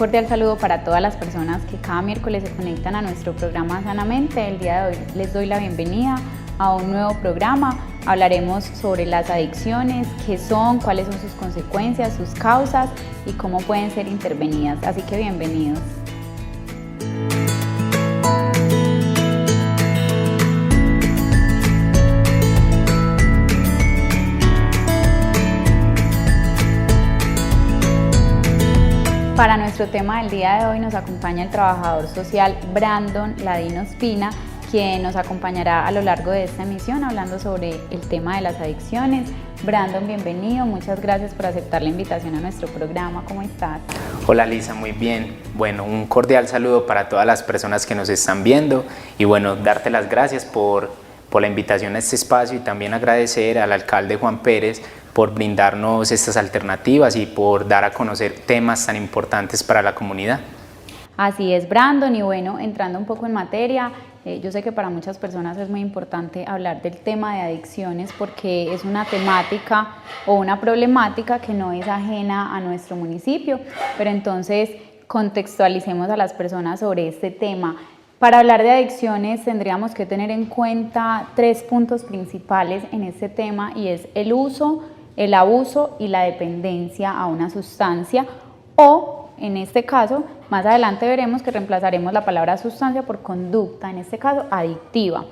cordial saludo para todas las personas que cada miércoles se conectan a nuestro programa Sanamente. El día de hoy les doy la bienvenida a un nuevo programa. Hablaremos sobre las adicciones, qué son, cuáles son sus consecuencias, sus causas y cómo pueden ser intervenidas. Así que bienvenidos. Para nuestro tema del día de hoy nos acompaña el trabajador social Brandon Ladino Espina, quien nos acompañará a lo largo de esta emisión hablando sobre el tema de las adicciones. Brandon, bienvenido, muchas gracias por aceptar la invitación a nuestro programa. ¿Cómo estás? Hola Lisa, muy bien. Bueno, un cordial saludo para todas las personas que nos están viendo y bueno, darte las gracias por la invitación a este espacio y también agradecer al alcalde Juan Pérez por brindarnos estas alternativas y por dar a conocer temas tan importantes para la comunidad. Así es, Brandon, y bueno, entrando un poco en materia, yo sé que para muchas personas es muy importante hablar del tema de adicciones porque es una temática o una problemática que no es ajena a nuestro municipio, pero entonces contextualicemos a las personas sobre este tema. Para hablar de adicciones tendríamos que tener en cuenta 3 puntos principales en este tema y es el uso, el abuso y la dependencia a una sustancia o, en este caso, más adelante veremos que reemplazaremos la palabra sustancia por conducta, en este caso adictiva.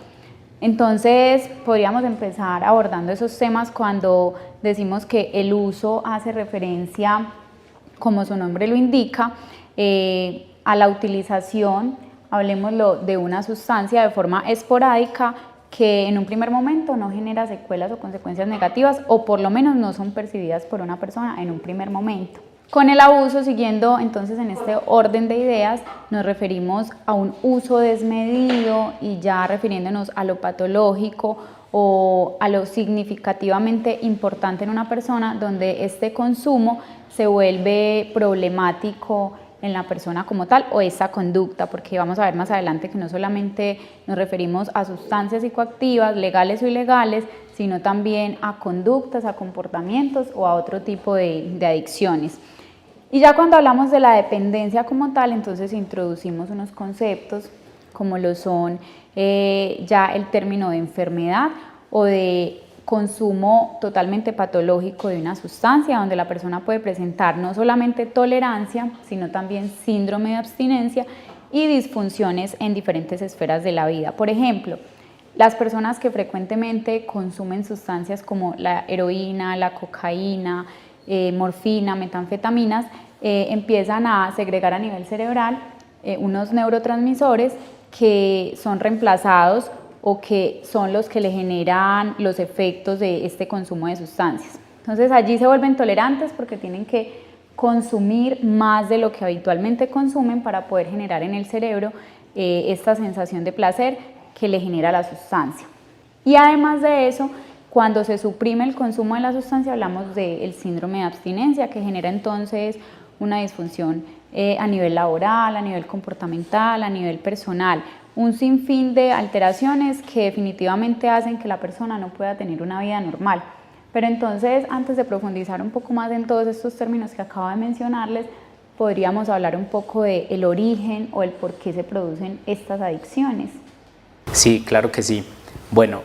Entonces podríamos empezar abordando esos temas cuando decimos que el uso hace referencia, como su nombre lo indica, a la utilización, hablemoslo de una sustancia de forma esporádica que en un primer momento no genera secuelas o consecuencias negativas o por lo menos no son percibidas por una persona en un primer momento. Con el abuso, siguiendo entonces en este orden de ideas, nos referimos a un uso desmedido y ya refiriéndonos a lo patológico o a lo significativamente importante en una persona donde este consumo se vuelve problemático en la persona como tal o esa conducta, porque vamos a ver más adelante que no solamente nos referimos a sustancias psicoactivas, legales o ilegales, sino también a conductas, a comportamientos o a otro tipo de adicciones. Y ya cuando hablamos de la dependencia como tal, entonces introducimos unos conceptos como lo son ya el término de enfermedad o de consumo totalmente patológico de una sustancia, donde la persona puede presentar no solamente tolerancia, sino también síndrome de abstinencia y disfunciones en diferentes esferas de la vida. Por ejemplo, las personas que frecuentemente consumen sustancias como la heroína, la cocaína, morfina, metanfetaminas, empiezan a segregar a nivel cerebral unos neurotransmisores que son reemplazados o que son los que le generan los efectos de este consumo de sustancias. Entonces allí se vuelven tolerantes porque tienen que consumir más de lo que habitualmente consumen para poder generar en el cerebro esta sensación de placer que le genera la sustancia. Y además de eso, cuando se suprime el consumo de la sustancia hablamos del síndrome de abstinencia que genera entonces una disfunción a nivel laboral, a nivel comportamental, a nivel personal, un sinfín de alteraciones que definitivamente hacen que la persona no pueda tener una vida normal. Pero entonces, antes de profundizar un poco más en todos estos términos que acabo de mencionarles, podríamos hablar un poco del origen o el por qué se producen estas adicciones. Sí, claro que sí. Bueno,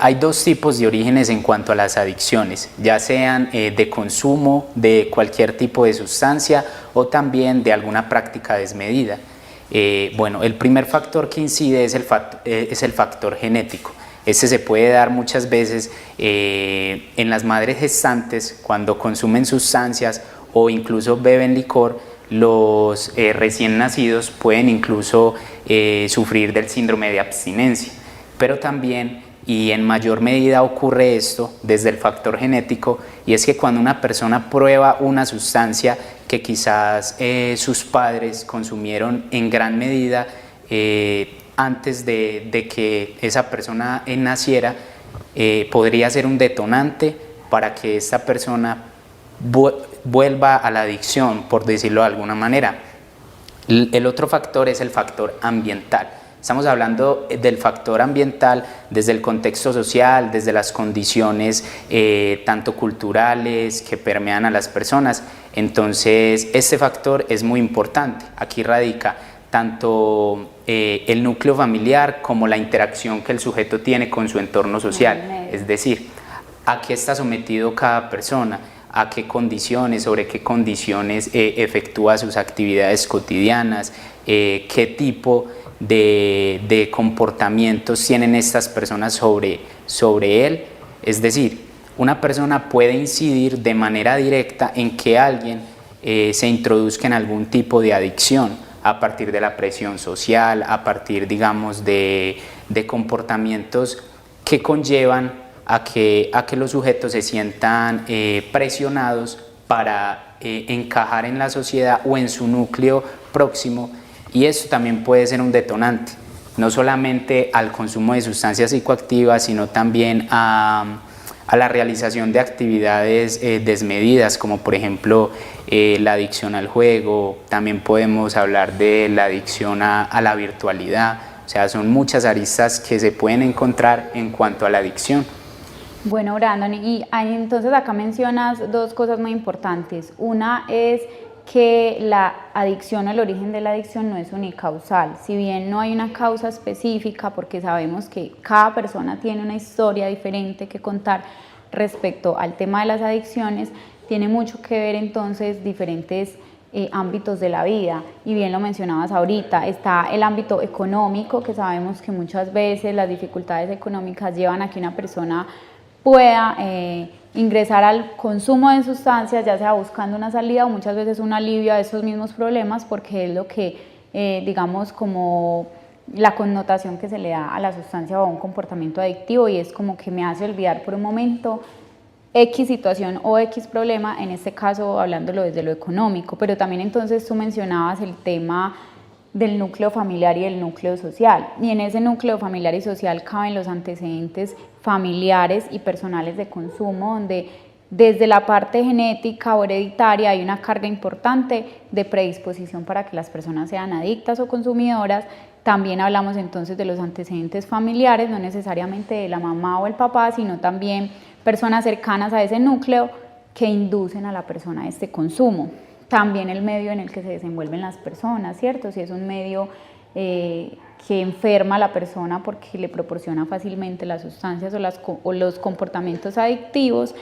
hay 2 tipos de orígenes en cuanto a las adicciones, ya sean de consumo de cualquier tipo de sustancia o también de alguna práctica desmedida. Bueno, el primer factor que incide es el factor genético. Este se puede dar muchas veces en las madres gestantes cuando consumen sustancias o incluso beben licor. Los recién nacidos pueden incluso sufrir del síndrome de abstinencia, pero también y en mayor medida ocurre esto desde el factor genético, y es que cuando una persona prueba una sustancia que quizás sus padres consumieron en gran medida antes de que esa persona naciera, podría ser un detonante para que esta persona vuelva a la adicción, por decirlo de alguna manera. El otro factor es el factor ambiental. Estamos hablando del factor ambiental desde el contexto social, desde las condiciones tanto culturales que permean a las personas. Entonces, este factor es muy importante. Aquí radica tanto el núcleo familiar como la interacción que el sujeto tiene con su entorno social, es decir, a qué está sometido cada persona, a qué condiciones, sobre qué condiciones efectúa sus actividades cotidianas, qué tipo de comportamientos tienen estas personas sobre él. Es decir, una persona puede incidir de manera directa en que alguien se introduzca en algún tipo de adicción a partir de la presión social, a partir, digamos, de comportamientos que conllevan a que los sujetos se sientan presionados para encajar en la sociedad o en su núcleo próximo, y eso también puede ser un detonante, no solamente al consumo de sustancias psicoactivas, sino también a la realización de actividades desmedidas, como por ejemplo la adicción al juego. También podemos hablar de la adicción a la virtualidad. O sea, son muchas aristas que se pueden encontrar en cuanto a la adicción. Bueno, Brandon, y entonces acá mencionas dos cosas muy importantes. Una es que la adicción o el origen de la adicción no es unicausal. Si bien no hay una causa específica, porque sabemos que cada persona tiene una historia diferente que contar respecto al tema de las adicciones, tiene mucho que ver entonces diferentes ámbitos de la vida, y bien lo mencionabas ahorita. Está el ámbito económico, que sabemos que muchas veces las dificultades económicas llevan a que una persona pueda ingresar al consumo de sustancias, ya sea buscando una salida o muchas veces un alivio a esos mismos problemas, porque es lo que, digamos, como la connotación que se le da a la sustancia o a un comportamiento adictivo, y es como que me hace olvidar por un momento X situación o X problema, en este caso hablándolo desde lo económico. Pero también entonces tú mencionabas el tema del núcleo familiar y el núcleo social, y en ese núcleo familiar y social caben los antecedentes familiares y personales de consumo, donde desde la parte genética o hereditaria hay una carga importante de predisposición para que las personas sean adictas o consumidoras. También hablamos entonces de los antecedentes familiares, no necesariamente de la mamá o el papá, sino también personas cercanas a ese núcleo que inducen a la persona a este consumo. También el medio en el que se desenvuelven las personas, ¿cierto? Si es un medio que enferma a la persona porque le proporciona fácilmente las sustancias o los comportamientos adictivos.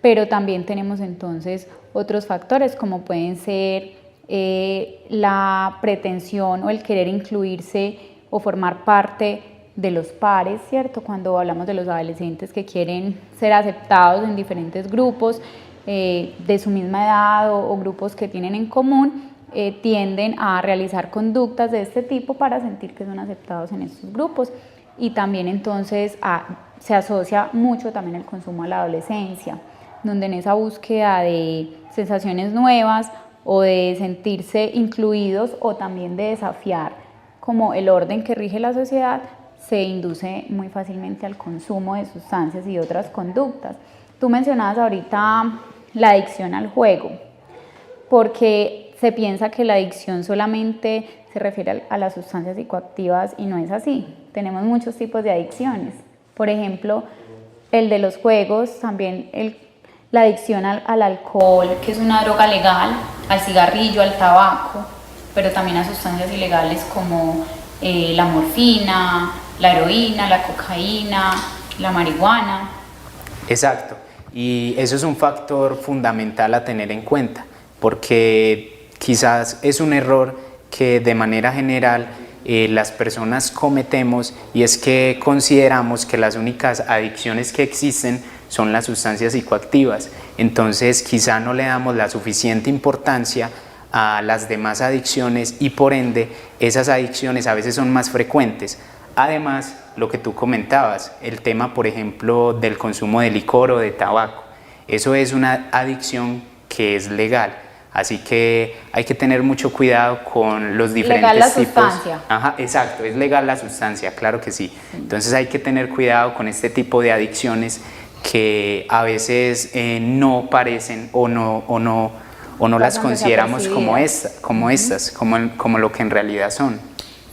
Pero también tenemos entonces otros factores, como pueden ser la pretensión o el querer incluirse o formar parte de los pares, ¿cierto? Cuando hablamos de los adolescentes que quieren ser aceptados en diferentes grupos de su misma edad o grupos que tienen en común, tienden a realizar conductas de este tipo para sentir que son aceptados en estos grupos. Y también entonces se asocia mucho también el consumo a la adolescencia, donde en esa búsqueda de sensaciones nuevas o de sentirse incluidos o también de desafiar como el orden que rige la sociedad, se induce muy fácilmente al consumo de sustancias y otras conductas. Tú mencionabas ahorita la adicción al juego, porque se piensa que la adicción solamente se refiere a las sustancias psicoactivas, y no es así. Tenemos muchos tipos de adicciones. Por ejemplo, el de los juegos, también la adicción al alcohol, que es una droga legal, al cigarrillo, al tabaco, pero también a sustancias ilegales como la morfina, la heroína, la cocaína, la marihuana. Exacto, y eso es un factor fundamental a tener en cuenta, porque quizás es un error que de manera general las personas cometemos, y es que consideramos que las únicas adicciones que existen son las sustancias psicoactivas. Entonces quizá no le damos la suficiente importancia a las demás adicciones, y por ende esas adicciones a veces son más frecuentes. Además, lo que tú comentabas, el tema por ejemplo del consumo de licor o de tabaco, eso es una adicción que es legal, así que hay que tener mucho cuidado con los diferentes legal la tipos. Sustancia. Ajá, exacto, es legal la sustancia, claro que sí. Entonces hay que tener cuidado con este tipo de adicciones que a veces no parecen o no las consideramos como estas, como lo que en realidad son.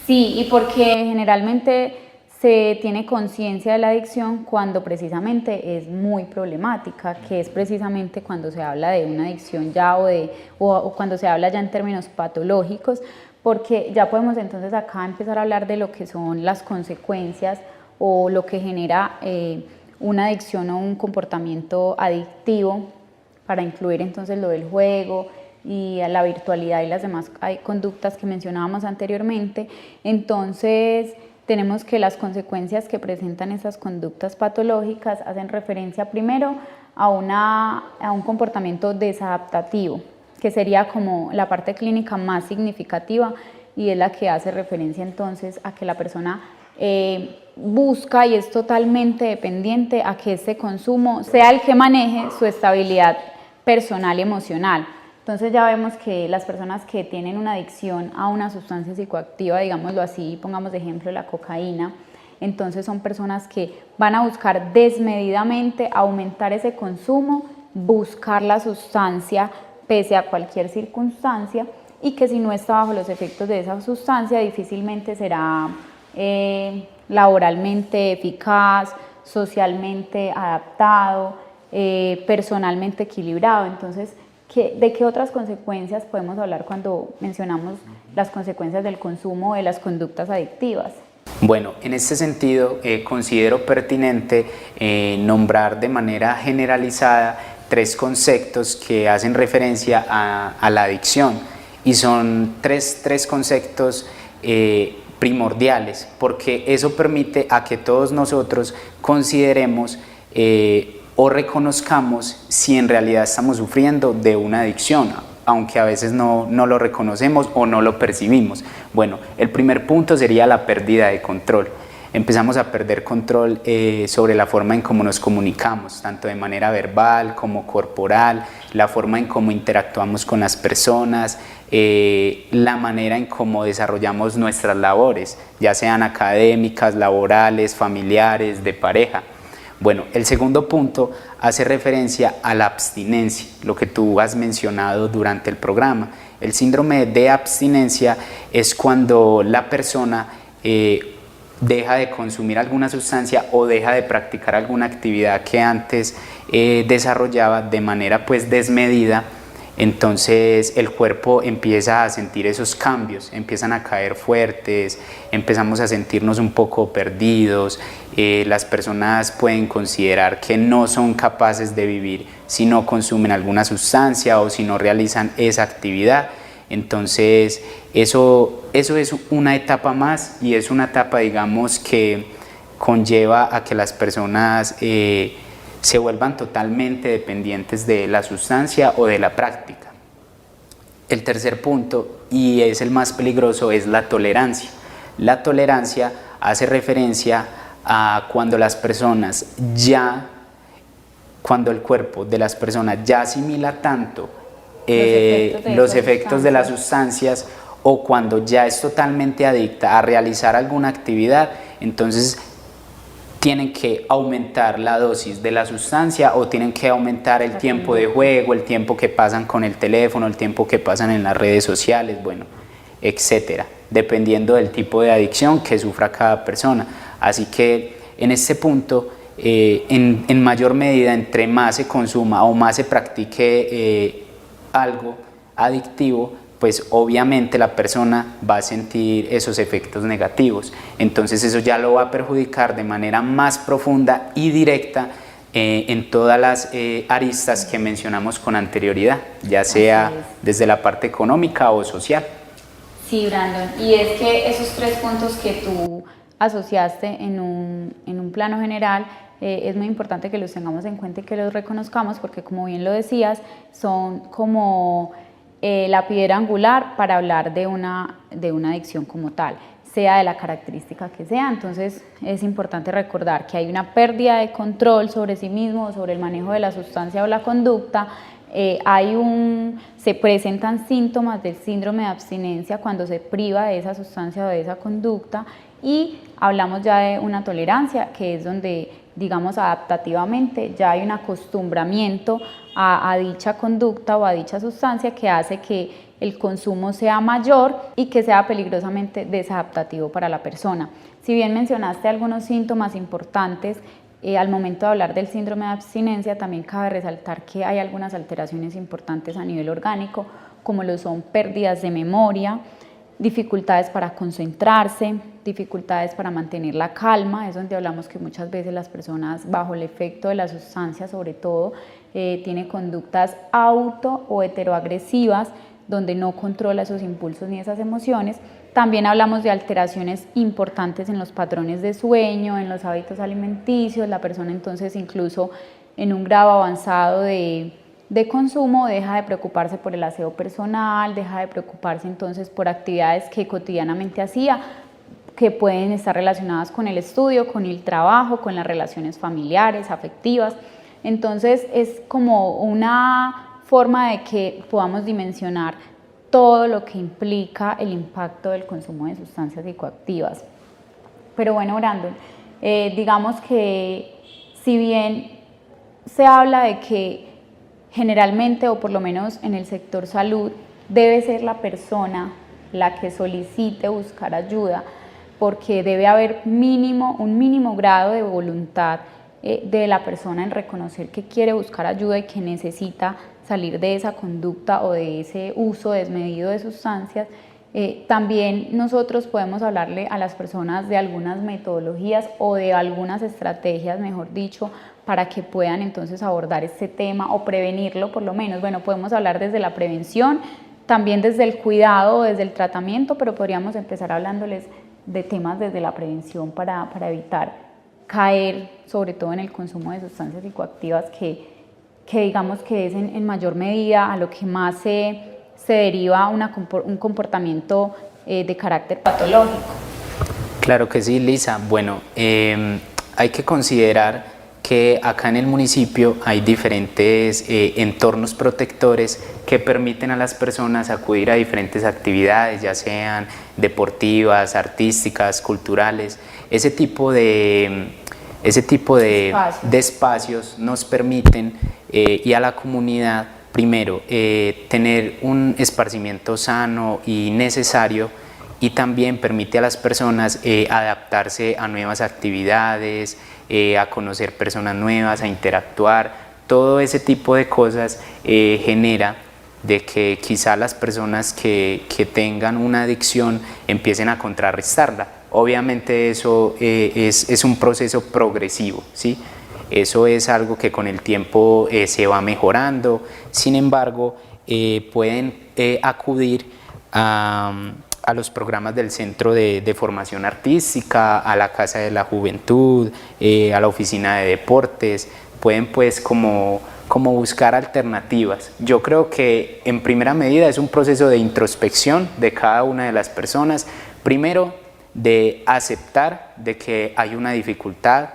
Sí, y porque generalmente se tiene conciencia de la adicción cuando precisamente es muy problemática, que es precisamente cuando se habla de una adicción ya o cuando se habla ya en términos patológicos, porque ya podemos entonces acá empezar a hablar de lo que son las consecuencias o lo que genera una adicción o un comportamiento adictivo, para incluir entonces lo del juego y a la virtualidad y las demás conductas que mencionábamos anteriormente. Entonces tenemos que las consecuencias que presentan esas conductas patológicas hacen referencia primero a un comportamiento desadaptativo, que sería como la parte clínica más significativa y es la que hace referencia entonces a que la persona busca y es totalmente dependiente a que ese consumo sea el que maneje su estabilidad personal y emocional. Entonces ya vemos que las personas que tienen una adicción a una sustancia psicoactiva, digámoslo así, pongamos de ejemplo la cocaína, entonces son personas que van a buscar desmedidamente aumentar ese consumo, buscar la sustancia pese a cualquier circunstancia y que si no está bajo los efectos de esa sustancia difícilmente será laboralmente eficaz, socialmente adaptado, personalmente equilibrado. Entonces, ¿de qué otras consecuencias podemos hablar cuando mencionamos las consecuencias del consumo o de las conductas adictivas? Bueno, en este sentido considero pertinente nombrar de manera generalizada 3 conceptos que hacen referencia a la adicción y son tres conceptos primordiales porque eso permite a que todos nosotros consideremos o reconozcamos si en realidad estamos sufriendo de una adicción, aunque a veces no lo reconocemos o no lo percibimos. Bueno, el primer punto sería la pérdida de control. Empezamos a perder control sobre la forma en cómo nos comunicamos, tanto de manera verbal como corporal, la forma en cómo interactuamos con las personas, la manera en cómo desarrollamos nuestras labores, ya sean académicas, laborales, familiares, de pareja. Bueno, el segundo punto hace referencia a la abstinencia, lo que tú has mencionado durante el programa. El síndrome de abstinencia es cuando la persona deja de consumir alguna sustancia o deja de practicar alguna actividad que antes desarrollaba de manera pues desmedida. Entonces el cuerpo empieza a sentir esos cambios, empiezan a caer fuertes, empezamos a sentirnos un poco perdidos, las personas pueden considerar que no son capaces de vivir si no consumen alguna sustancia o si no realizan esa actividad. Entonces eso es una etapa más y es una etapa, digamos, que conlleva a que las personas se vuelvan totalmente dependientes de la sustancia o de la práctica. El tercer punto, y es el más peligroso, es la tolerancia. La tolerancia hace referencia a cuando cuando el cuerpo de las personas ya asimila tanto los efectos de las sustancias o cuando ya es totalmente adicta a realizar alguna actividad, entonces tienen que aumentar la dosis de la sustancia o tienen que aumentar el tiempo de juego, el tiempo que pasan con el teléfono, el tiempo que pasan en las redes sociales, bueno, etcétera, dependiendo del tipo de adicción que sufra cada persona. Así que en este punto, en mayor medida, entre más se consuma o más se practique algo adictivo, pues obviamente la persona va a sentir esos efectos negativos. Entonces eso ya lo va a perjudicar de manera más profunda y directa en todas las aristas que mencionamos con anterioridad, ya sea desde la parte económica o social. Sí, Brandon, y es que esos 3 puntos que tú asociaste en un plano general, es muy importante que los tengamos en cuenta y que los reconozcamos porque, como bien lo decías, son como la piedra angular para hablar de una adicción como tal, sea de la característica que sea. Entonces es importante recordar que hay una pérdida de control sobre sí mismo, sobre el manejo de la sustancia o la conducta. Se presentan síntomas del síndrome de abstinencia cuando se priva de esa sustancia o de esa conducta, y hablamos ya de una tolerancia, que es donde, digamos, adaptativamente ya hay un acostumbramiento a dicha conducta o a dicha sustancia que hace que el consumo sea mayor y que sea peligrosamente desadaptativo para la persona. Si bien mencionaste algunos síntomas importantes, al momento de hablar del síndrome de abstinencia también cabe resaltar que hay algunas alteraciones importantes a nivel orgánico, como lo son pérdidas de memoria, dificultades para concentrarse, dificultades para mantener la calma. Es donde hablamos que muchas veces las personas bajo el efecto de la sustancia sobre todo tienen conductas auto o heteroagresivas donde no controla esos impulsos ni esas emociones. También hablamos de alteraciones importantes en los patrones de sueño, en los hábitos alimenticios. La persona entonces incluso en un grado avanzado de consumo deja de preocuparse por el aseo personal, deja de preocuparse entonces por actividades que cotidianamente hacía, que pueden estar relacionadas con el estudio, con el trabajo, con las relaciones familiares, afectivas. Entonces es como una forma de que podamos dimensionar todo lo que implica el impacto del consumo de sustancias psicoactivas. Pero bueno, Brandon, digamos que si bien se habla de que generalmente, o por lo menos en el sector salud, debe ser la persona la que solicite buscar ayuda, porque debe haber un mínimo grado de voluntad de la persona en reconocer que quiere buscar ayuda y que necesita salir de esa conducta o de ese uso desmedido de sustancias. También nosotros podemos hablarle a las personas de algunas metodologías o de algunas estrategias, mejor dicho, para que puedan entonces abordar este tema o prevenirlo por lo menos. Bueno, podemos hablar desde la prevención, también desde el cuidado o desde el tratamiento, pero podríamos empezar hablándoles de temas desde la prevención para evitar caer sobre todo en el consumo de sustancias psicoactivas que digamos que es en mayor medida a lo que más se deriva un comportamiento de carácter patológico. Claro que sí, Lisa. Bueno, hay que considerar que acá en el municipio hay diferentes entornos protectores que permiten a las personas acudir a diferentes actividades, ya sean deportivas, artísticas, culturales. Ese tipo de espacios nos permiten y a la comunidad, primero, tener un esparcimiento sano y necesario, y también permite a las personas adaptarse a nuevas actividades, a conocer personas nuevas, a interactuar. Todo ese tipo de cosas genera de que quizá las personas que tengan una adicción empiecen a contrarrestarla. Obviamente eso es un proceso progresivo, ¿sí? Eso es algo que con el tiempo se va mejorando. Sin embargo, pueden acudir a los programas del Centro de Formación Artística, a la Casa de la Juventud, a la Oficina de Deportes. Pueden pues como buscar alternativas. Yo creo que en primera medida es un proceso de introspección de cada una de las personas. Primero, de aceptar de que hay una dificultad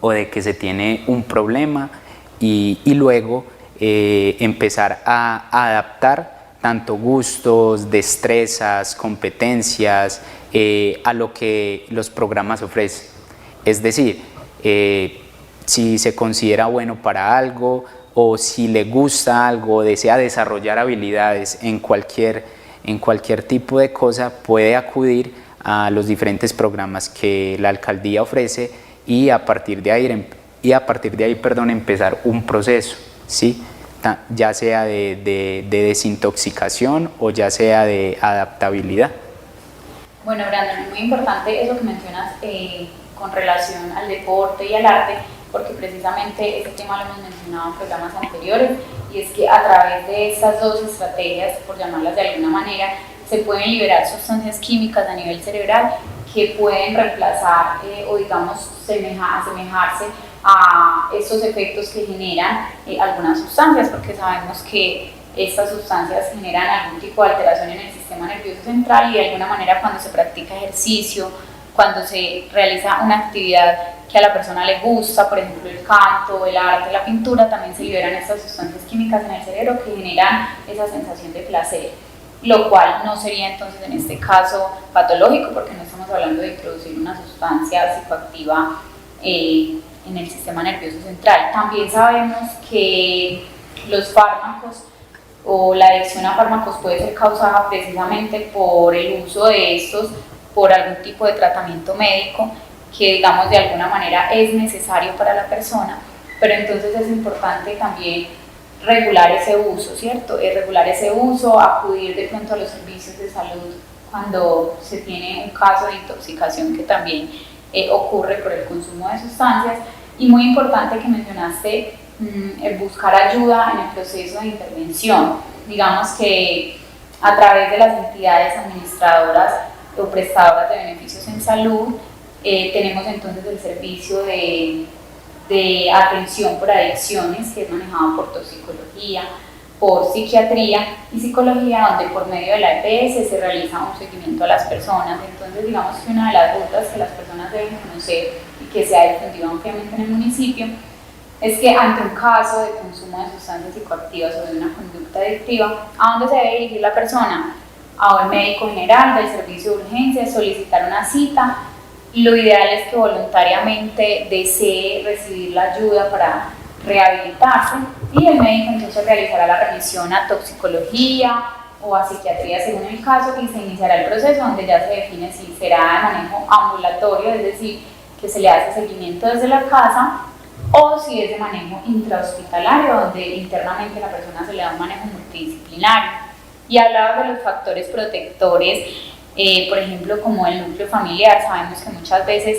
o de que se tiene un problema y luego empezar a adaptar tanto gustos, destrezas, competencias a lo que los programas ofrecen. Es decir, si se considera bueno para algo o si le gusta algo, desea desarrollar habilidades en cualquier tipo de cosa, puede acudir a los diferentes programas que la alcaldía ofrece y a partir de ahí, empezar un proceso, ¿sí? Ya sea de desintoxicación o ya sea de adaptabilidad. Bueno, Brandon, es muy importante eso que mencionas con relación al deporte y al arte, porque precisamente este tema lo hemos mencionado en programas anteriores, y es que a través de estas dos estrategias, por llamarlas de alguna manera, se pueden liberar sustancias químicas a nivel cerebral que pueden reemplazar o digamos asemejarse a estos efectos que generan algunas sustancias, porque sabemos que estas sustancias generan algún tipo de alteración en el sistema nervioso central y de alguna manera cuando se practica ejercicio, cuando se realiza una actividad que a la persona le gusta, por ejemplo el canto, el arte, la pintura, también se liberan estas sustancias químicas en el cerebro que generan esa sensación de placer, lo cual no sería entonces en este caso patológico porque no estamos hablando de introducir una sustancia psicoactiva en el sistema nervioso central. También sabemos que los fármacos o la adicción a fármacos puede ser causada precisamente por el uso de estos, por algún tipo de tratamiento médico que digamos de alguna manera es necesario para la persona, pero entonces es importante también regular ese uso, ¿cierto? Regular ese uso, acudir de pronto a los servicios de salud cuando se tiene un caso de intoxicación que también ocurre por el consumo de sustancias. Y muy importante que mencionaste el buscar ayuda en el proceso de intervención. Digamos que a través de las entidades administradoras o prestadoras de beneficios en salud, tenemos entonces el servicio de atención por adicciones, que es manejado por toxicología, por psiquiatría y psicología, donde por medio de la EPS se realiza un seguimiento a las personas. Entonces, digamos que una de las rutas que las personas deben conocer y que se ha difundido ampliamente en el municipio es que ante un caso de consumo de sustancias psicoactivas o de una conducta adictiva, ¿a dónde se debe dirigir la persona? A un médico general del servicio de urgencias, solicitar una cita. Lo ideal es que voluntariamente desee recibir la ayuda para rehabilitarse y el médico entonces realizará la remisión a toxicología o a psiquiatría según el caso y se iniciará el proceso donde ya se define si será de manejo ambulatorio, es decir, que se le hace seguimiento desde la casa, o si es de manejo intrahospitalario, donde internamente a la persona se le da un manejo multidisciplinario. Y hablaba de los factores protectores, por ejemplo, como el núcleo familiar. Sabemos que muchas veces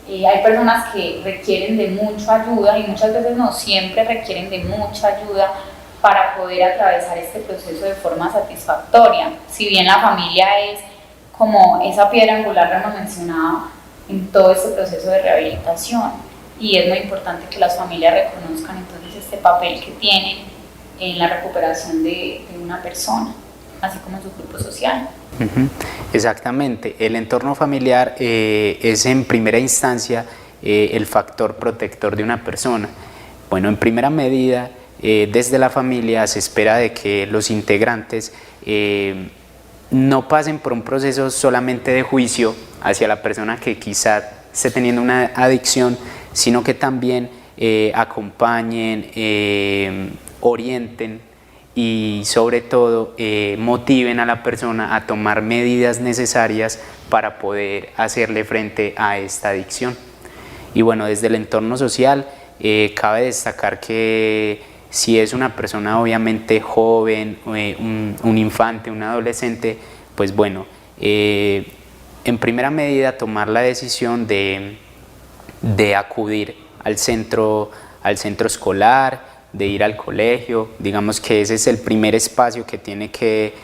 hay personas que requieren de mucha ayuda y muchas veces no siempre requieren de mucha ayuda para poder atravesar este proceso de forma satisfactoria. Si bien la familia es como esa piedra angular que hemos mencionado en todo este proceso de rehabilitación, y es muy importante que las familias reconozcan entonces este papel que tienen en la recuperación de una persona, así como en su grupo social. Exactamente, el entorno familiar es en primera instancia el factor protector de una persona. Bueno, en primera medida, desde la familia se espera de que los integrantes no pasen por un proceso solamente de juicio hacia la persona que quizá esté teniendo una adicción, sino que también acompañen, orienten y sobre todo motiven a la persona a tomar medidas necesarias para poder hacerle frente a esta adicción. Y bueno, desde el entorno social cabe destacar que si es una persona obviamente joven, un infante, un adolescente, pues bueno, en primera medida tomar la decisión de acudir al centro escolar, de ir al colegio. Digamos que ese es el primer espacio que tiene que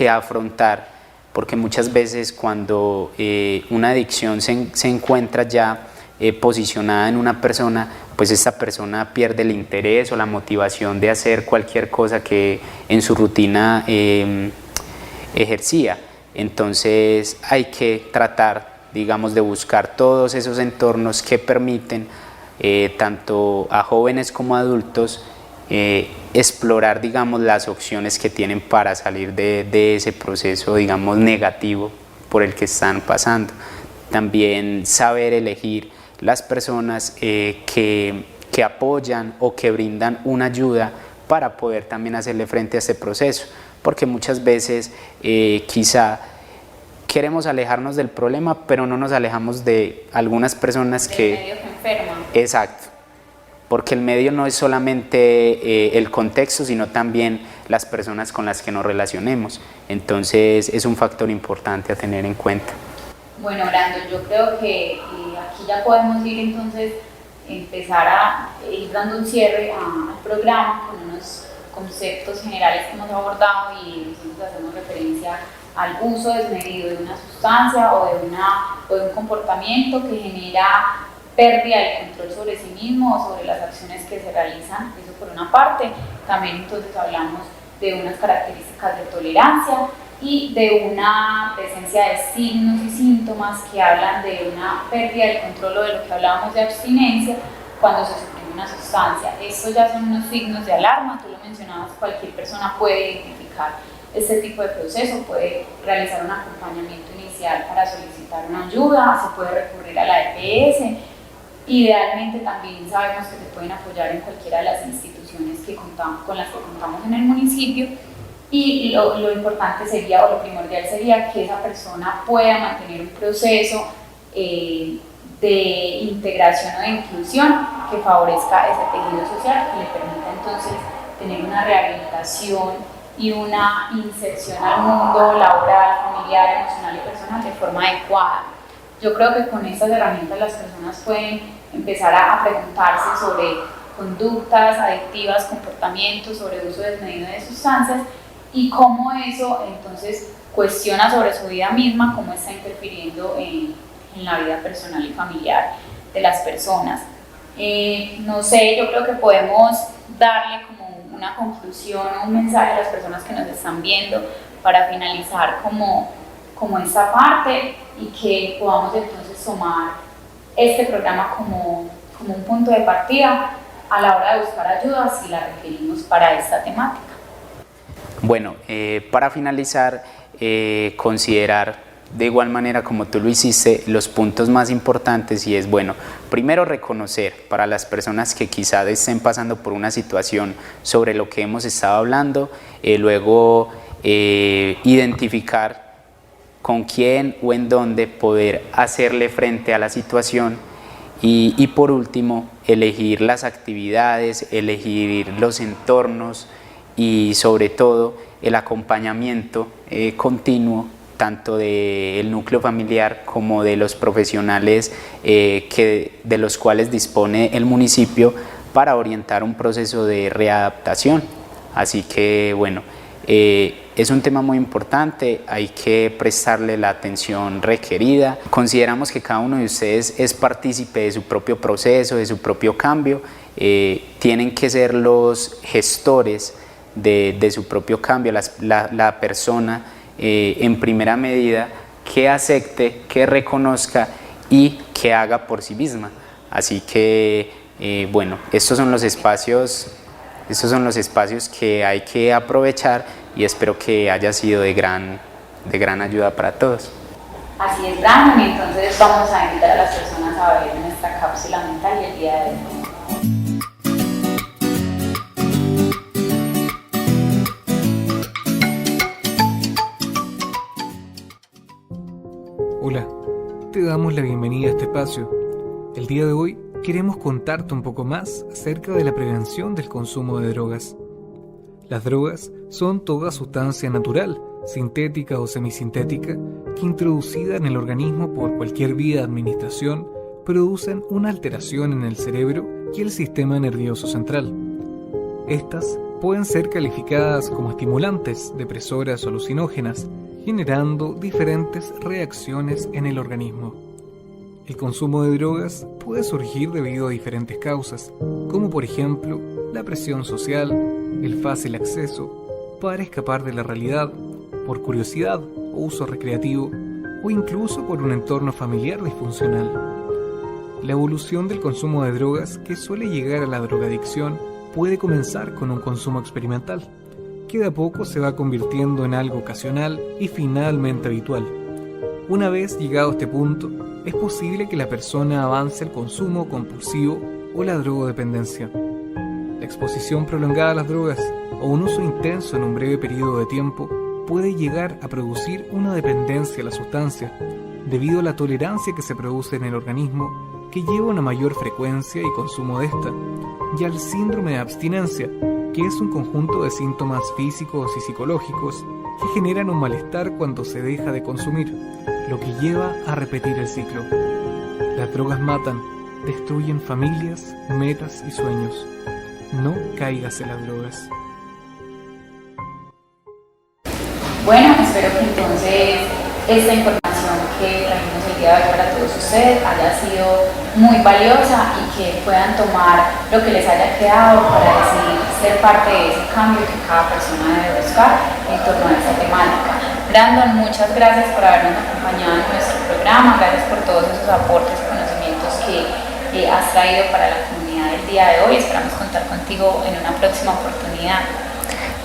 afrontar, porque muchas veces cuando una adicción se encuentra ya posicionada en una persona, pues esta persona pierde el interés o la motivación de hacer cualquier cosa que en su rutina ejercía. Entonces hay que tratar, digamos, de buscar todos esos entornos que permiten tanto a jóvenes como a adultos explorar, digamos, las opciones que tienen para salir de ese proceso, digamos, negativo por el que están pasando. También saber elegir las personas que apoyan o que brindan una ayuda para poder también hacerle frente a este proceso, porque muchas veces quizá queremos alejarnos del problema, pero no nos alejamos de algunas personas que... medio que enferman. Exacto, porque el medio no es solamente el contexto, sino también las personas con las que nos relacionemos. Entonces es un factor importante a tener en cuenta. Bueno, Brandon, yo creo que aquí ya podemos ir entonces, empezar a ir dando un cierre al programa con unos conceptos generales que hemos abordado, y entonces hacemos referencia al uso desmedido de una sustancia o de un comportamiento que genera pérdida del control sobre sí mismo o sobre las acciones que se realizan. Eso por una parte. También entonces hablamos de unas características de tolerancia y de una presencia de signos y síntomas que hablan de una pérdida del control, o de lo que hablábamos de abstinencia cuando se suprime una sustancia. Estos ya son unos signos de alarma, tú lo mencionabas, cualquier persona puede identificar este tipo de proceso, puede realizar un acompañamiento inicial para solicitar una ayuda, se puede recurrir a la EPS, Idealmente también sabemos que se pueden apoyar en cualquiera de las instituciones con las que contamos en el municipio, y lo importante sería, o lo primordial sería, que esa persona pueda mantener un proceso de integración o de inclusión que favorezca ese tejido social, que le permita entonces tener una rehabilitación y una inserción al mundo laboral, familiar, emocional y personal de forma adecuada. Yo creo que con estas herramientas las personas pueden empezar a preguntarse sobre conductas adictivas, comportamientos, sobre uso desmedido de sustancias, y cómo eso entonces cuestiona sobre su vida misma, cómo está interfiriendo en la vida personal y familiar de las personas. No sé, yo creo que podemos darle como una conclusión o un mensaje a las personas que nos están viendo para finalizar como esta parte, y que podamos entonces tomar este programa como un punto de partida a la hora de buscar ayuda si la requerimos para esta temática. Bueno, para finalizar, considerar de igual manera como tú lo hiciste los puntos más importantes, y es, bueno, primero reconocer para las personas que quizás estén pasando por una situación sobre lo que hemos estado hablando, luego identificar con quién o en dónde poder hacerle frente a la situación, y por último elegir las actividades, elegir los entornos y sobre todo el acompañamiento continuo tanto del núcleo familiar como de los profesionales de los cuales dispone el municipio para orientar un proceso de readaptación. Así que bueno, es un tema muy importante, hay que prestarle la atención requerida. Consideramos que cada uno de ustedes es partícipe de su propio proceso, de su propio cambio, tienen que ser los gestores de su propio cambio, la persona en primera medida que acepte, que reconozca y que haga por sí misma. Así que bueno, estos son los espacios que hay que aprovechar, y espero que haya sido de gran ayuda para todos. Así es, Brandon, y entonces vamos a invitar a las personas a ver nuestra cápsula mental y el día de hoy. Hola, te damos la bienvenida a este espacio. El día de hoy queremos contarte un poco más acerca de la prevención del consumo de drogas. Las drogas son toda sustancia natural, sintética o semisintética, que introducida en el organismo por cualquier vía de administración, producen una alteración en el cerebro y el sistema nervioso central. Estas pueden ser calificadas como estimulantes, depresoras o alucinógenas, generando diferentes reacciones en el organismo. El consumo de drogas puede surgir debido a diferentes causas, como por ejemplo la presión social, el fácil acceso, para escapar de la realidad, por curiosidad o uso recreativo, o incluso por un entorno familiar disfuncional. La evolución del consumo de drogas, que suele llegar a la drogadicción, puede comenzar con un consumo experimental, que de a poco se va convirtiendo en algo ocasional y finalmente habitual. Una vez llegado a este punto, es posible que la persona avance al consumo compulsivo o la drogodependencia. La exposición prolongada a las drogas o un uso intenso en un breve periodo de tiempo puede llegar a producir una dependencia a la sustancia, debido a la tolerancia que se produce en el organismo, que lleva a una mayor frecuencia y consumo de esta, y al síndrome de abstinencia, que es un conjunto de síntomas físicos y psicológicos que generan un malestar cuando se deja de consumir, lo que lleva a repetir el ciclo. Las drogas matan, destruyen familias, metas y sueños. No caigas en las drogas. Bueno, espero que entonces esta información que trajimos el día de hoy para todos ustedes haya sido muy valiosa y que puedan tomar lo que les haya quedado para decidir ser parte de ese cambio que cada persona debe buscar en torno a esta temática. Brandon, muchas gracias por habernos acompañado en nuestro programa, gracias por todos esos aportes y conocimientos que has traído para la comunidad del día de hoy. Esperamos contar contigo en una próxima oportunidad.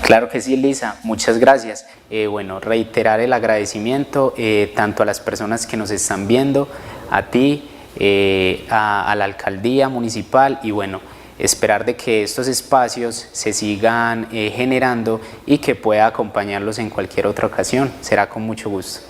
Claro que sí, Lisa, muchas gracias. Bueno, reiterar el agradecimiento tanto a las personas que nos están viendo, a ti, a la alcaldía municipal y bueno, esperar de que estos espacios se sigan generando y que pueda acompañarlos en cualquier otra ocasión. Será con mucho gusto.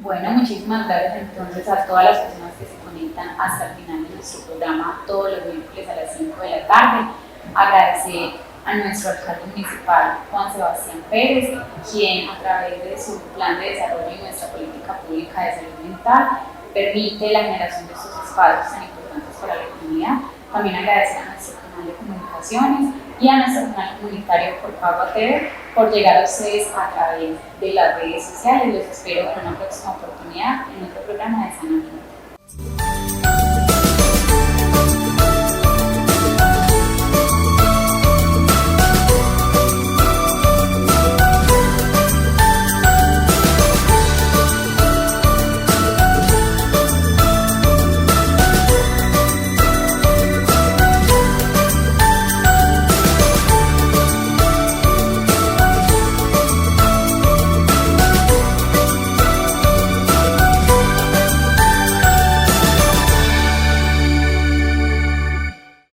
Bueno, muchísimas gracias entonces a todas las personas que se conectan hasta el final de nuestro programa todos los miércoles a las 5 de la tarde. Agradecer a nuestro alcalde municipal, Juan Sebastián Pérez, quien a través de su plan de desarrollo y nuestra política pública de salud mental permite la generación de estos espacios tan importantes para la comunidad. También agradecer a nuestro canal de comunicaciones y a nuestro canal comunitario por Pagua TV por llegar a ustedes a través de las redes sociales. Los espero en una próxima oportunidad en otro programa de Sanamiento.